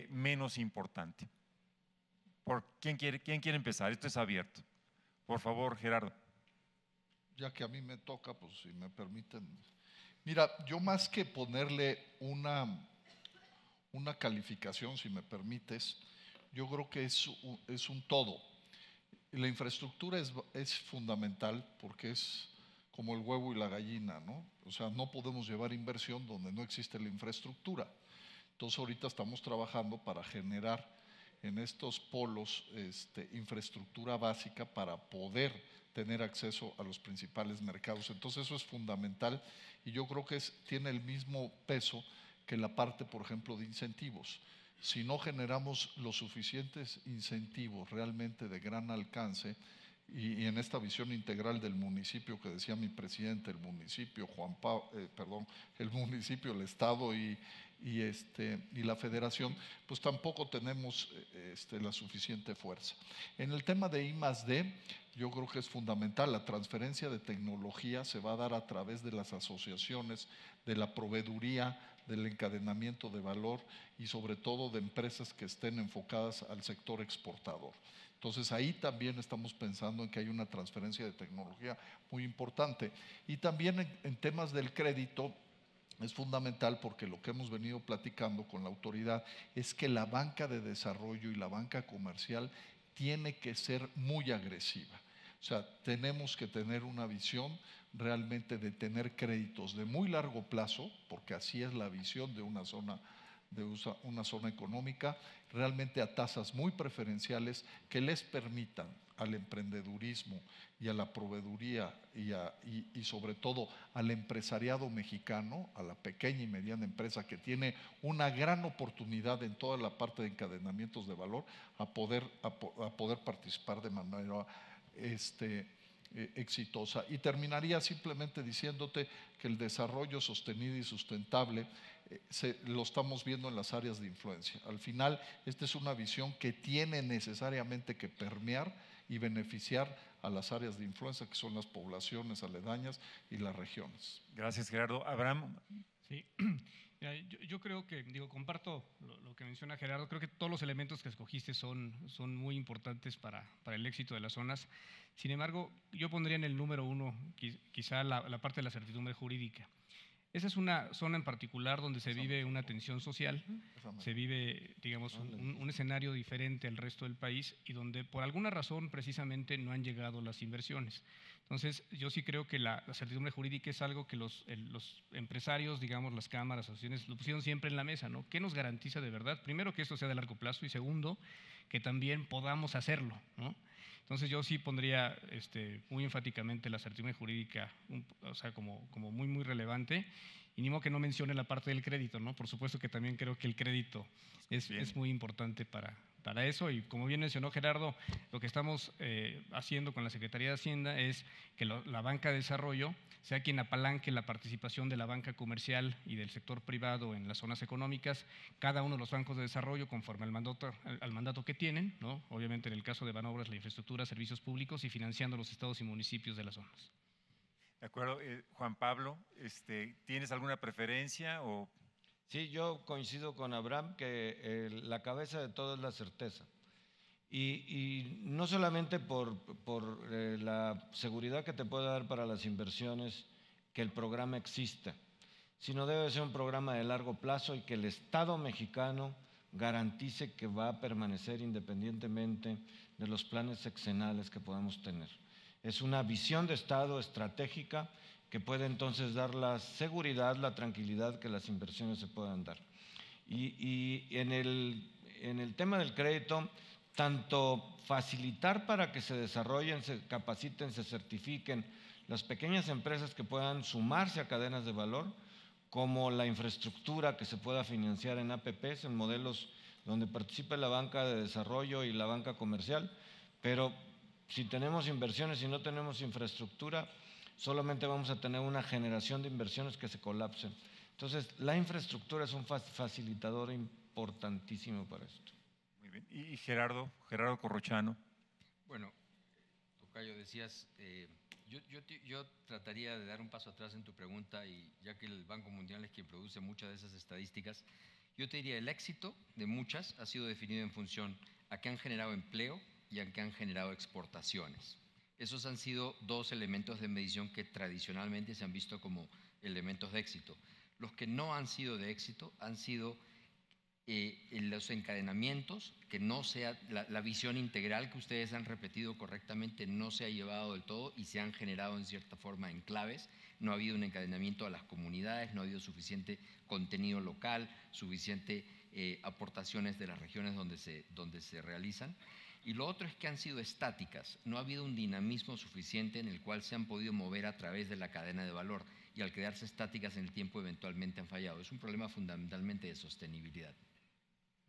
menos importante. ¿Quién quiere empezar? Esto es abierto. Por favor, Gerardo. Ya que a mí me toca, pues si me permiten. Mira, yo más que ponerle una calificación, si me permites, yo creo que es un todo. La infraestructura es fundamental porque es como el huevo y la gallina, ¿no? O sea, no podemos llevar inversión donde no existe la infraestructura. Entonces ahorita estamos trabajando para generar en estos polos infraestructura básica para poder tener acceso a los principales mercados. Entonces eso es fundamental y yo creo que tiene el mismo peso que la parte, por ejemplo, de incentivos. Si no generamos los suficientes incentivos realmente de gran alcance y en esta visión integral del municipio que decía mi presidente, el municipio, el municipio, el Estado y la Federación, pues tampoco tenemos la suficiente fuerza. En el tema de I+D, yo creo que es fundamental. La transferencia de tecnología se va a dar a través de las asociaciones, de la proveeduría, del encadenamiento de valor y sobre todo de empresas que estén enfocadas al sector exportador. Entonces ahí también estamos pensando en que hay una transferencia de tecnología muy importante. Y también en temas del crédito es fundamental porque lo que hemos venido platicando con la autoridad es que la banca de desarrollo y la banca comercial tiene que ser muy agresiva. O sea, tenemos que tener una visión realmente de tener créditos de muy largo plazo, porque así es la visión de una zona económica, realmente a tasas muy preferenciales que les permitan al emprendedurismo y a la proveeduría y sobre todo al empresariado mexicano, a la pequeña y mediana empresa que tiene una gran oportunidad en toda la parte de encadenamientos de valor a poder participar de manera exitosa. Y terminaría simplemente diciéndote que el desarrollo sostenido y sustentable lo estamos viendo en las áreas de influencia. Al final, esta es una visión que tiene necesariamente que permear y beneficiar a las áreas de influencia, que son las poblaciones aledañas y las regiones. Gracias, Gerardo. Abraham. Sí. Yo creo que, comparto lo que menciona Gerardo, creo que todos los elementos que escogiste son muy importantes para el éxito de las zonas. Sin embargo, yo pondría en el número 1 quizá la parte de la certidumbre jurídica. Esa es una zona en particular donde se vive una tensión social, se vive, digamos, un escenario diferente al resto del país y donde por alguna razón precisamente no han llegado las inversiones. Entonces, yo sí creo que la certidumbre jurídica es algo que los empresarios, digamos, las cámaras, asociaciones, lo pusieron siempre en la mesa, ¿no? ¿Qué nos garantiza de verdad? Primero, que esto sea de largo plazo y segundo, que también podamos hacerlo, ¿no? Entonces, yo sí pondría muy enfáticamente la certidumbre jurídica, o sea, como muy, muy relevante. Y ni modo que no mencione la parte del crédito, ¿no? Por supuesto que también creo que el crédito es muy importante para eso. Y como bien mencionó Gerardo, lo que estamos haciendo con la Secretaría de Hacienda es que la banca de desarrollo sea quien apalanque la participación de la banca comercial y del sector privado en las zonas económicas, cada uno de los bancos de desarrollo conforme al mandato que tienen, ¿no? Obviamente en el caso de Banobras, la infraestructura, servicios públicos y financiando los estados y municipios de las zonas. De acuerdo. Juan Pablo, ¿tienes alguna preferencia o...? Sí, yo coincido con Abraham que la cabeza de todo es la certeza. Y no solamente por la seguridad que te puede dar para las inversiones que el programa exista, sino debe ser un programa de largo plazo y que el Estado mexicano garantice que va a permanecer independientemente de los planes sexenales que podamos tener. Es una visión de Estado estratégica que puede entonces dar la seguridad, la tranquilidad que las inversiones se puedan dar. Y en el tema del crédito, tanto facilitar para que se desarrollen, se capaciten, se certifiquen las pequeñas empresas que puedan sumarse a cadenas de valor, como la infraestructura que se pueda financiar en APPs, en modelos donde participe la banca de desarrollo y la banca comercial, pero si tenemos inversiones y no tenemos infraestructura, solamente vamos a tener una generación de inversiones que se colapsen. Entonces, la infraestructura es un facilitador importantísimo para esto. Muy bien. ¿Y Gerardo Corrochano? Bueno, Tocayo, decías, yo trataría de dar un paso atrás en tu pregunta, y ya que el Banco Mundial es quien produce muchas de esas estadísticas, yo te diría, el éxito de muchas ha sido definido en función a que han generado empleo y a que han generado exportaciones. Esos han sido dos elementos de medición que tradicionalmente se han visto como elementos de éxito. Los que no han sido de éxito han sido los encadenamientos, que no sea la visión integral que ustedes han repetido correctamente, no se ha llevado del todo y se han generado en cierta forma enclaves. No ha habido un encadenamiento a las comunidades, no ha habido suficiente contenido local, suficiente aportaciones de las regiones donde se realizan. Y lo otro es que han sido estáticas, no ha habido un dinamismo suficiente en el cual se han podido mover a través de la cadena de valor, y al quedarse estáticas en el tiempo eventualmente han fallado. Es un problema fundamentalmente de sostenibilidad.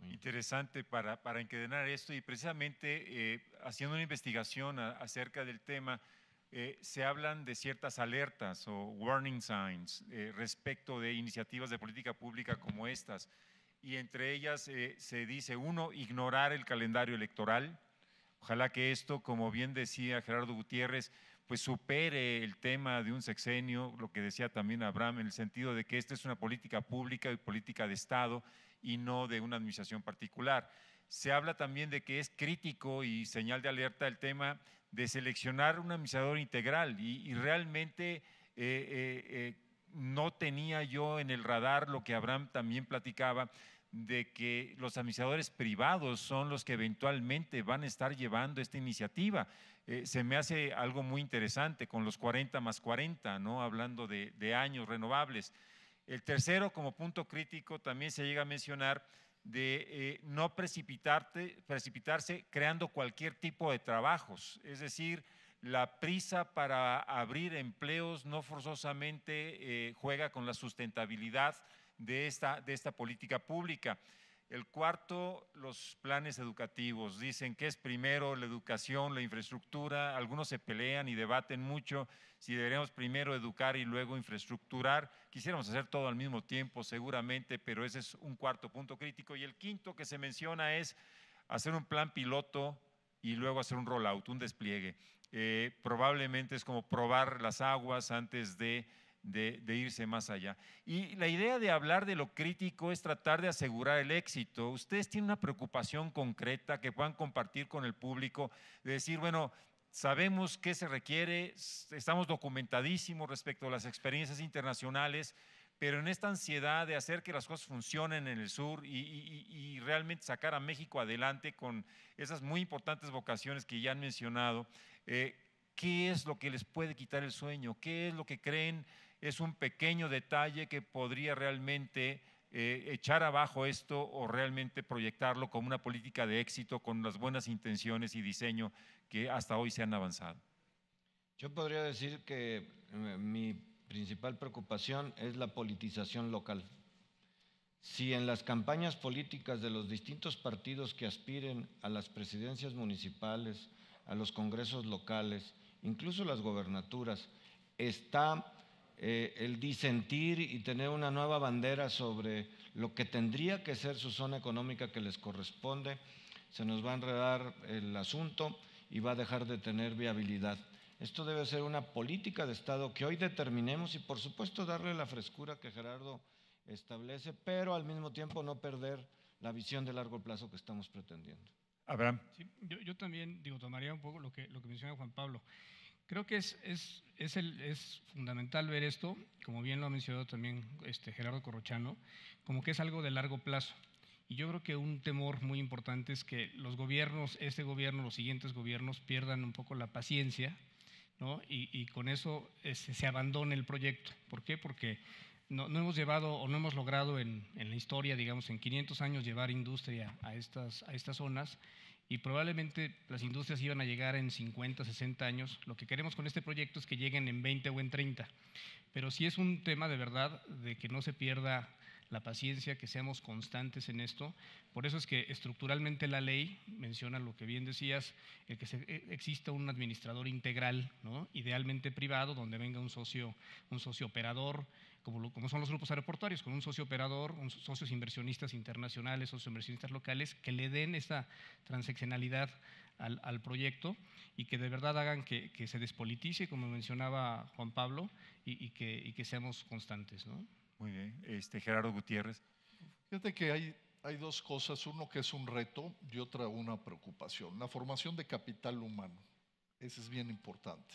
Interesante para encadenar esto, y precisamente haciendo una investigación acerca del tema, se hablan de ciertas alertas o warning signs respecto de iniciativas de política pública como estas. Y entre ellas se dice, uno, ignorar el calendario electoral. Ojalá que esto, como bien decía Gerardo Gutiérrez, pues supere el tema de un sexenio, lo que decía también Abraham, en el sentido de que esta es una política pública y política de Estado y no de una administración particular. Se habla también de que es crítico y señal de alerta el tema de seleccionar un administrador integral, y realmente no tenía yo en el radar lo que Abraham también platicaba, de que los administradores privados son los que eventualmente van a estar llevando esta iniciativa. Se me hace algo muy interesante con los 40+40, ¿no? Hablando de años renovables. El tercero, como punto crítico, también se llega a mencionar de no precipitarse creando cualquier tipo de trabajos, es decir, la prisa para abrir empleos no forzosamente juega con la sustentabilidad de esta política pública. El cuarto, los planes educativos. Dicen que es primero la educación, la infraestructura. Algunos se pelean y debaten mucho si deberíamos primero educar y luego infraestructurar. Quisiéramos hacer todo al mismo tiempo, seguramente, pero ese es un cuarto punto crítico. Y el quinto que se menciona es hacer un plan piloto y luego hacer un rollout, un despliegue. Probablemente es como probar las aguas antes de irse más allá. Y la idea de hablar de lo crítico es tratar de asegurar el éxito. Ustedes tienen una preocupación concreta que puedan compartir con el público, de decir, bueno, sabemos qué se requiere, estamos documentadísimos respecto a las experiencias internacionales, pero en esta ansiedad de hacer que las cosas funcionen en el sur y realmente sacar a México adelante con esas muy importantes vocaciones que ya han mencionado, ¿qué ¿qué es lo que les puede quitar el sueño? ¿Qué es lo que creen es un pequeño detalle que podría realmente echar abajo esto o realmente proyectarlo como una política de éxito con las buenas intenciones y diseño que hasta hoy se han avanzado? Yo podría decir que mi principal preocupación es la politización local. Si en las campañas políticas de los distintos partidos que aspiren a las presidencias municipales, a los congresos locales, incluso las gobernaturas, está el disentir y tener una nueva bandera sobre lo que tendría que ser su zona económica que les corresponde, se nos va a enredar el asunto y va a dejar de tener viabilidad. Esto debe ser una política de Estado que hoy determinemos y por supuesto darle la frescura que Gerardo establece, pero al mismo tiempo no perder la visión de largo plazo que estamos pretendiendo. Abraham. Sí, yo también tomaría un poco lo que menciona Juan Pablo. Creo que es fundamental ver esto, como bien lo ha mencionado también Gerardo Corrochano, como que es algo de largo plazo. Y yo creo que un temor muy importante es que los gobiernos, este gobierno, los siguientes gobiernos pierdan un poco la paciencia, ¿no? Y con eso se abandone el proyecto. ¿Por qué? Porque no hemos llevado o no hemos logrado en la historia, digamos, en 500 años llevar industria a estas zonas, y probablemente las industrias iban a llegar en 50, 60 años. Lo que queremos con este proyecto es que lleguen en 20 o en 30. Pero sí es un tema de verdad de que no se pierda la paciencia, que seamos constantes en esto. Por eso es que estructuralmente la ley menciona lo que bien decías, el que exista un administrador integral, ¿no? Idealmente privado, donde venga un socio operador, como son los grupos aeroportuarios, con un socio operador, socios inversionistas internacionales, socios inversionistas locales, que le den esta transaccionalidad al proyecto y que de verdad hagan que se despolitice, como mencionaba Juan Pablo, y que seamos constantes, ¿no? Muy bien. Gerardo Gutiérrez. Fíjate que hay dos cosas, uno que es un reto y otra una preocupación. La formación de capital humano, ese es bien importante,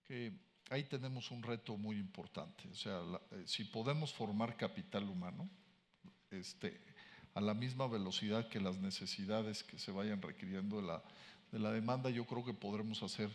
que ahí tenemos un reto muy importante. O sea, si podemos formar capital humano a la misma velocidad que las necesidades que se vayan requiriendo de la demanda, yo creo que podremos hacer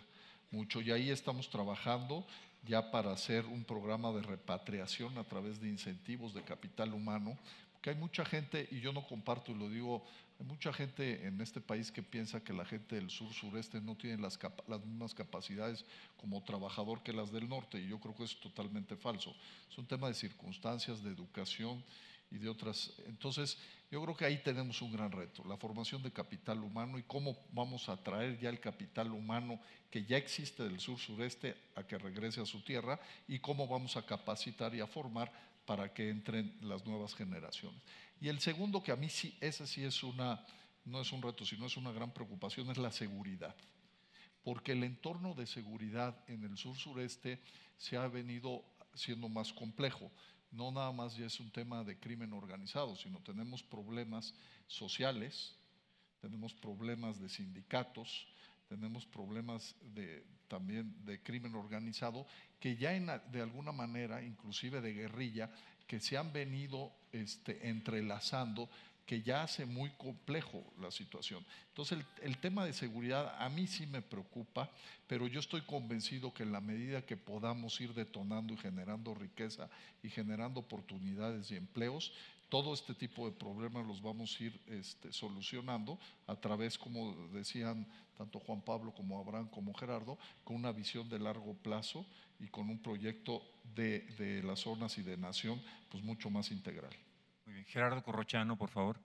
mucho. Y ahí estamos trabajando ya para hacer un programa de repatriación a través de incentivos de capital humano, porque hay mucha gente, y yo no comparto y lo digo, hay mucha gente en este país que piensa que la gente del sur-sureste no tiene las mismas capacidades como trabajador que las del norte, y yo creo que es totalmente falso. Es un tema de circunstancias, de educación y de otras. Entonces, yo creo que ahí tenemos un gran reto, la formación de capital humano y cómo vamos a atraer ya el capital humano que ya existe del sur-sureste a que regrese a su tierra y cómo vamos a capacitar y a formar para que entren las nuevas generaciones. Y el segundo, que a mí sí, ese sí es no es un reto, sino es una gran preocupación, es la seguridad. Porque el entorno de seguridad en el sur-sureste se ha venido siendo más complejo. No nada más ya es un tema de crimen organizado, sino tenemos problemas sociales, tenemos problemas de sindicatos, tenemos problemas también de crimen organizado, que ya de alguna manera, inclusive de guerrilla, que se han venido entrelazando, que ya hace muy complejo la situación. Entonces el tema de seguridad a mí sí me preocupa, pero yo estoy convencido que en la medida que podamos ir detonando y generando riqueza y generando oportunidades y empleos, todo este tipo de problemas los vamos a ir solucionando a través, como decían tanto Juan Pablo como Abraham como Gerardo, con una visión de largo plazo y con un proyecto de las zonas y de nación pues mucho más integral. Muy bien. Gerardo Corrochano, por favor.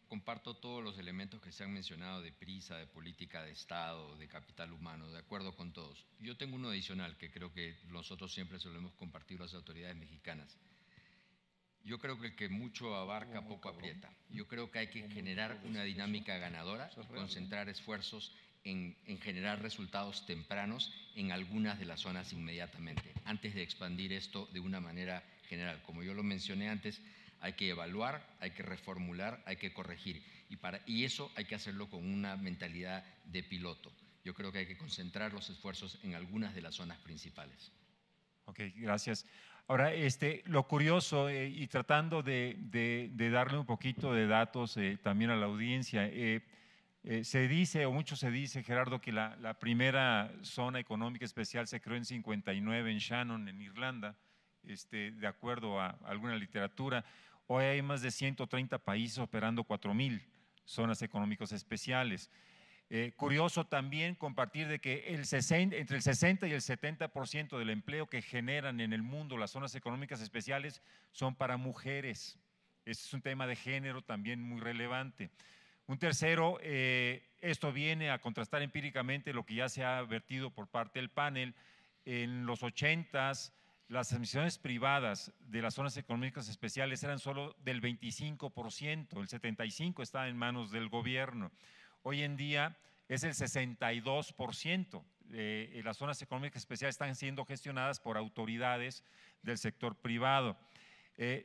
Comparto todos los elementos que se han mencionado de prisa, de política de Estado, de capital humano, de acuerdo con todos. Yo tengo uno adicional que creo que nosotros siempre solemos compartir las autoridades mexicanas. Yo creo que el que mucho abarca, poco aprieta. Yo creo que hay que generar una dinámica ganadora y concentrar esfuerzos en generar resultados tempranos en algunas de las zonas inmediatamente, antes de expandir esto de una manera general. Como yo lo mencioné antes, hay que evaluar, hay que reformular, hay que corregir. Y eso hay que hacerlo con una mentalidad de piloto. Yo creo que hay que concentrar los esfuerzos en algunas de las zonas principales. Ok, gracias. Ahora, lo curioso, y tratando de darle un poquito de datos también a la audiencia, Se dice, o mucho se dice, Gerardo, que la primera zona económica especial se creó en 59 en Shannon, en Irlanda, de acuerdo a alguna literatura. Hoy hay más de 130 países operando 4,000 zonas económicas especiales. Curioso también compartir de que entre el 60 y el 70% del empleo que generan en el mundo las zonas económicas especiales son para mujeres. Este es un tema de género también muy relevante. Un tercero, esto viene a contrastar empíricamente lo que ya se ha vertido por parte del panel. En los 80s, las emisiones privadas de las zonas económicas especiales eran solo del 25%, el 75% estaba en manos del gobierno. Hoy en día es el 62%. Las zonas económicas especiales están siendo gestionadas por autoridades del sector privado.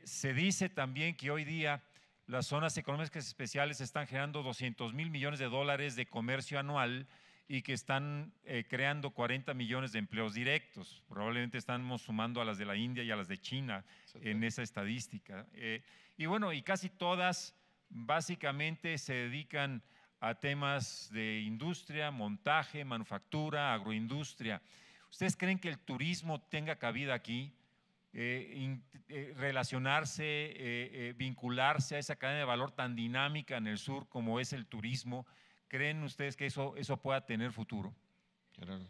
Se dice también que hoy día las zonas económicas especiales están generando 200,000 millones de dólares de comercio anual y que están creando 40 millones de empleos directos. Probablemente estamos sumando a las de la India y a las de China en esa estadística. Y bueno, y casi todas básicamente se dedican a temas de industria, montaje, manufactura, agroindustria. ¿Ustedes creen que el turismo tenga cabida aquí? Relacionarse, vincularse a esa cadena de valor tan dinámica en el sur como es el turismo. ¿Creen ustedes que eso pueda tener futuro? Gerardo.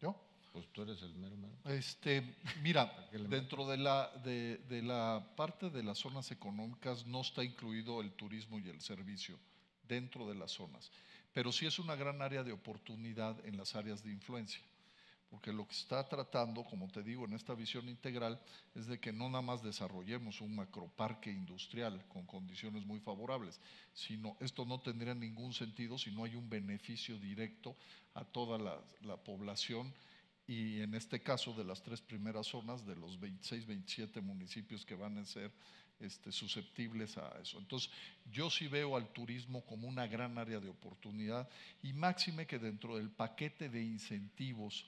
¿Yo? Pues tú eres el mero mero. Mira, dentro de la parte de las zonas económicas no está incluido el turismo y el servicio dentro de las zonas, pero sí es una gran área de oportunidad en las áreas de influencia. Porque lo que se está tratando, como te digo, en esta visión integral, es de que no nada más desarrollemos un macroparque industrial con condiciones muy favorables, sino esto no tendría ningún sentido si no hay un beneficio directo a toda la población, y en este caso de las 3 primeras zonas, de los 26, 27 municipios que van a ser susceptibles a eso. Entonces, yo sí veo al turismo como una gran área de oportunidad, y máxime que dentro del paquete de incentivos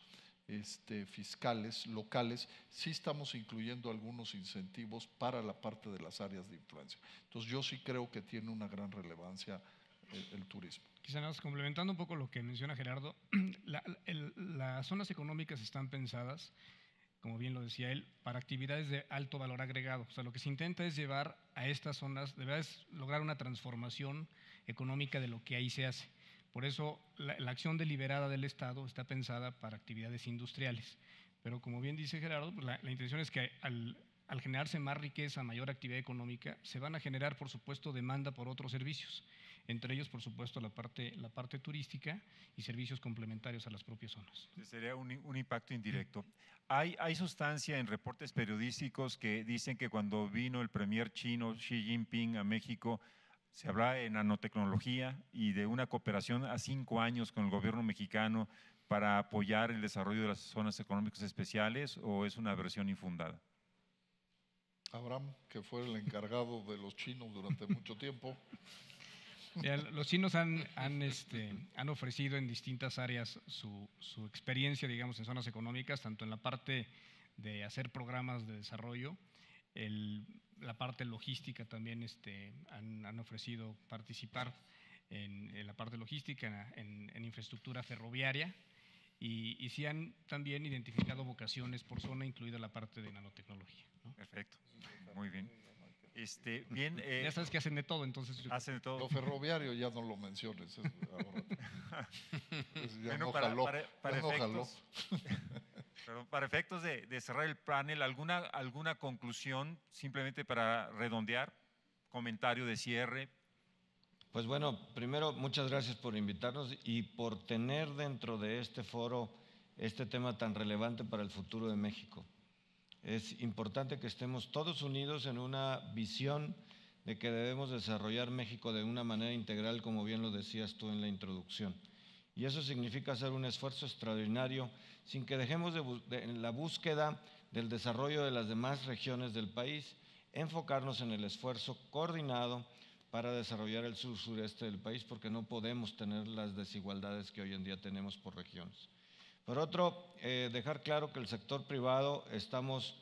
fiscales locales, sí estamos incluyendo algunos incentivos para la parte de las áreas de influencia. Entonces yo sí creo que tiene una gran relevancia el turismo. Quizá nada más complementando un poco lo que menciona Gerardo, las zonas económicas están pensadas, como bien lo decía él, para actividades de alto valor agregado. O sea, lo que se intenta es llevar a estas zonas, de verdad es lograr una transformación económica de lo que ahí se hace. Por eso la acción deliberada del Estado está pensada para actividades industriales. Pero como bien dice Gerardo, pues la intención es que al generarse más riqueza, mayor actividad económica, se van a generar, por supuesto, demanda por otros servicios. Entre ellos, por supuesto, la parte turística y servicios complementarios a las propias zonas. Sería un impacto indirecto. Hay sustancia en reportes periodísticos que dicen que cuando vino el premier chino Xi Jinping a México, se habla de nanotecnología y de una cooperación a 5 años con el gobierno mexicano para apoyar el desarrollo de las zonas económicas especiales, ¿o es una versión infundada? Abraham, que fue el encargado de los chinos durante mucho tiempo. Ya, los chinos han ofrecido en distintas áreas su experiencia, digamos, en zonas económicas, tanto en la parte de hacer programas de desarrollo, la parte logística también han ofrecido participar en la parte logística, en infraestructura ferroviaria, y sí han también identificado vocaciones por zona, incluida la parte de nanotecnología, ¿no? Perfecto, muy bien. Bien, ya sabes que hacen de todo, entonces. Hacen de todo. Lo ferroviario ya no lo menciones. Ya bueno, no jaló. Para efectos de cerrar el panel, ¿alguna conclusión simplemente para redondear? ¿Comentario de cierre? Pues bueno, primero, muchas gracias por invitarnos y por tener dentro de este foro este tema tan relevante para el futuro de México. Es importante que estemos todos unidos en una visión de que debemos desarrollar México de una manera integral, como bien lo decías tú en la introducción. Y eso significa hacer un esfuerzo extraordinario sin que dejemos en la búsqueda del desarrollo de las demás regiones del país, enfocarnos en el esfuerzo coordinado para desarrollar el sur-sureste del país, porque no podemos tener las desigualdades que hoy en día tenemos por regiones. Por otro, dejar claro que el sector privado estamos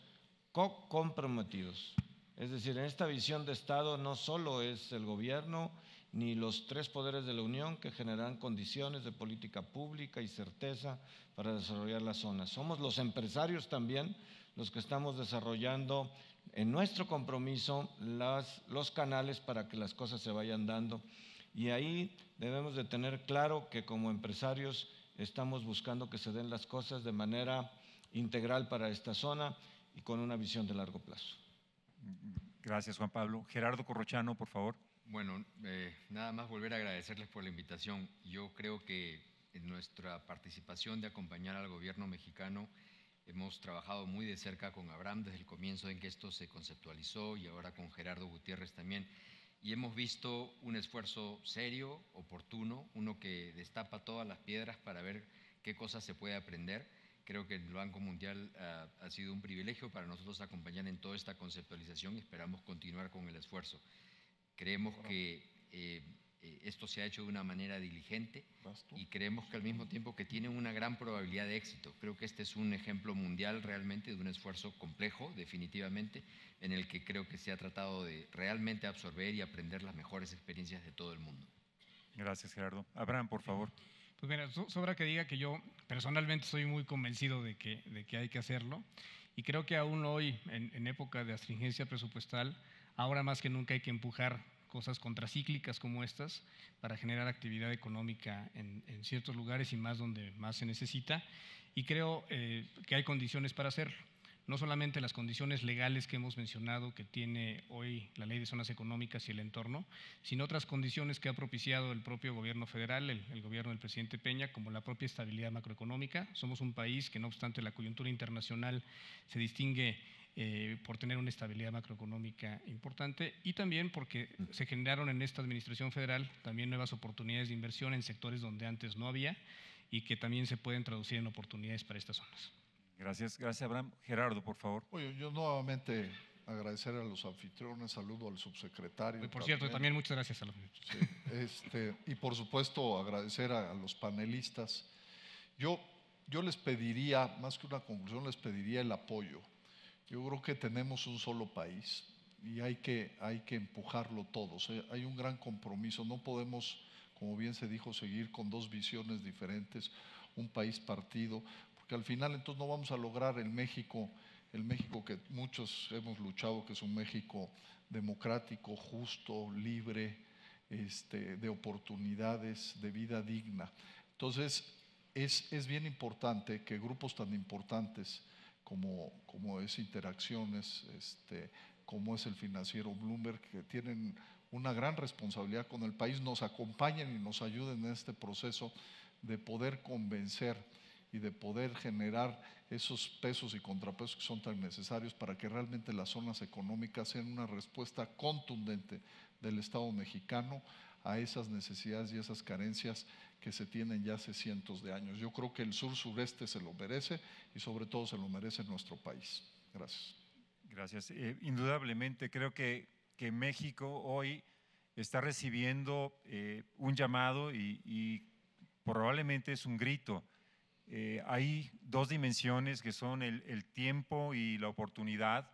comprometidos. Es decir, en esta visión de Estado no solo es el gobierno ni los tres poderes de la Unión que generan condiciones de política pública y certeza para desarrollar la zona. Somos los empresarios también los que estamos desarrollando en nuestro compromiso los canales para que las cosas se vayan dando. Y ahí debemos de tener claro que como empresarios estamos buscando que se den las cosas de manera integral para esta zona y con una visión de largo plazo. Gracias, Juan Pablo. Gerardo Corrochano, por favor. Bueno, nada más volver a agradecerles por la invitación. Yo creo que en nuestra participación de acompañar al gobierno mexicano hemos trabajado muy de cerca con Abraham desde el comienzo en que esto se conceptualizó y ahora con Gerardo Gutiérrez también. Y hemos visto un esfuerzo serio, oportuno, uno que destapa todas las piedras para ver qué cosas se puede aprender. Creo que el Banco Mundial ha sido un privilegio para nosotros acompañar en toda esta conceptualización y esperamos continuar con el esfuerzo. Creemos que esto se ha hecho de una manera diligente y creemos que al mismo tiempo que tiene una gran probabilidad de éxito. Creo que este es un ejemplo mundial realmente de un esfuerzo complejo, definitivamente, en el que creo que se ha tratado de realmente absorber y aprender las mejores experiencias de todo el mundo. Gracias, Gerardo. Abraham, por favor. Pues mira, sobra que diga que yo personalmente soy muy convencido de que hay que hacerlo y creo que aún hoy, en época de astringencia presupuestal, ahora más que nunca hay que empujar cosas contracíclicas como estas para generar actividad económica en ciertos lugares y más donde más se necesita. Y creo que hay condiciones para hacerlo. No solamente las condiciones legales que hemos mencionado que tiene hoy la Ley de Zonas Económicas y el entorno, sino otras condiciones que ha propiciado el propio gobierno federal, el gobierno del presidente Peña, como la propia estabilidad macroeconómica. Somos un país que no obstante la coyuntura internacional se distingue por tener una estabilidad macroeconómica importante y también porque se generaron en esta administración federal también nuevas oportunidades de inversión en sectores donde antes no había y que también se pueden traducir en oportunidades para estas zonas. Gracias, gracias, Abraham. Gerardo, por favor. Oye, yo nuevamente agradecer a los anfitriones, saludo al subsecretario. Y por cierto, también muchas gracias a los sí, y por supuesto agradecer a los panelistas. Yo les pediría, más que una conclusión, les pediría el apoyo. Yo creo que tenemos un solo país y hay que empujarlo todos. Hay un gran compromiso, no podemos, como bien se dijo, seguir con dos visiones diferentes, un país partido, porque al final entonces no vamos a lograr el México que muchos hemos luchado, que es un México democrático, justo, libre, de oportunidades, de vida digna. Entonces es bien importante que grupos tan importantes como es Interacciones, como es el financiero Bloomberg, que tienen una gran responsabilidad con el país, nos acompañen y nos ayuden en este proceso de poder convencer y de poder generar esos pesos y contrapesos que son tan necesarios para que realmente las zonas económicas sean una respuesta contundente del Estado mexicano a esas necesidades y esas carencias que se tienen ya hace cientos de años. Yo creo que el sur-sureste se lo merece y sobre todo se lo merece nuestro país. Gracias. Gracias. Indudablemente creo que México hoy está recibiendo un llamado y probablemente es un grito. Hay dos dimensiones que son el tiempo y la oportunidad,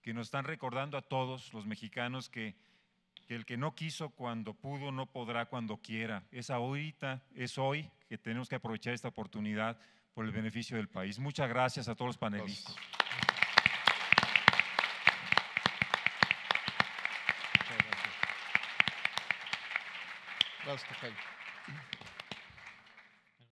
que nos están recordando a todos los mexicanos que el que no quiso cuando pudo, no podrá cuando quiera. Es ahorita, es hoy que tenemos que aprovechar esta oportunidad por el beneficio del país. Muchas gracias a todos los panelistas. Gracias, Tocayo.